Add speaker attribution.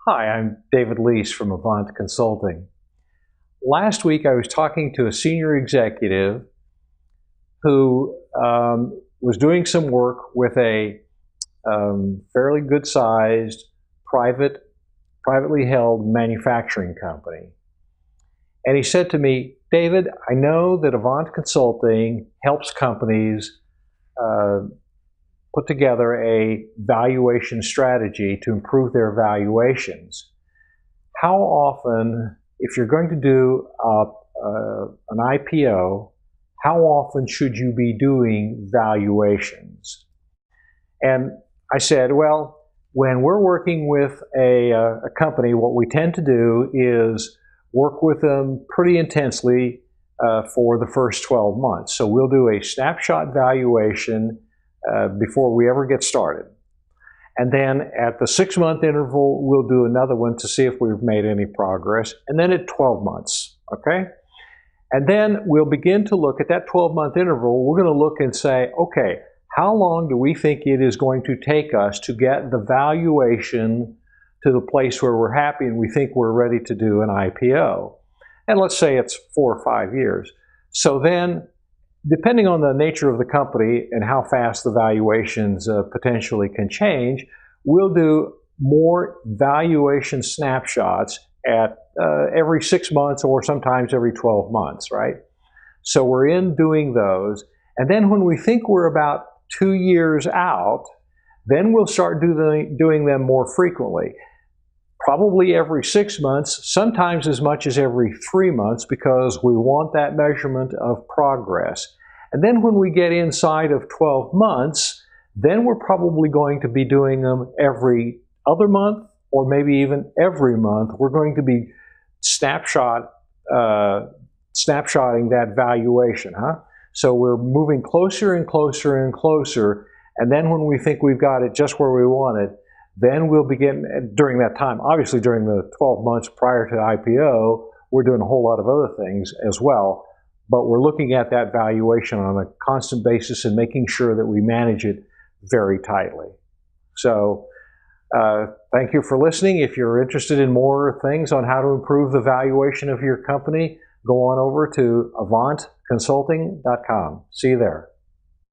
Speaker 1: Hi, I'm David Leese from Avant Consulting. Last week I was talking to a senior executive who was doing some work with a fairly good-sized privately held manufacturing company. And he said to me, David, I know that Avant Consulting helps companies put together a valuation strategy to improve their valuations. How often, if you're going to do an IPO, how often should you be doing valuations? And I said, well, when we're working with a company, what we tend to do is work with them pretty intensely for the first 12 months. So we'll do a snapshot valuation before we ever get started. And then at the 6-month interval, we'll do another one to see if we've made any progress. And then at 12 months, okay? And then we'll begin to look at that 12-month interval. We're going to look and say, okay, how long do we think it is going to take us to get the valuation to the place where we're happy and we think we're ready to do an IPO? And let's say it's 4 or 5 years. So then, depending on the nature of the company and how fast the valuations potentially can change, we'll do more valuation snapshots at every 6 months or sometimes every 12 months, right? So we're in doing those. And then when we think we're about 2 years out, then we'll start doing them more frequently. Probably every 6 months, sometimes as much as every 3 months, because we want that measurement of progress. And then when we get inside of 12 months, then we're probably going to be doing them every other month, or maybe even every month. We're going to be snapshotting that valuation, So we're moving closer and closer and closer, and then when we think we've got it just where we want it, then we'll begin, during that time, obviously during the 12 months prior to IPO, we're doing a whole lot of other things as well, but we're looking at that valuation on a constant basis and making sure that we manage it very tightly. So thank you for listening. If you're interested in more things on how to improve the valuation of your company, go on over to avantconsulting.com. See you there.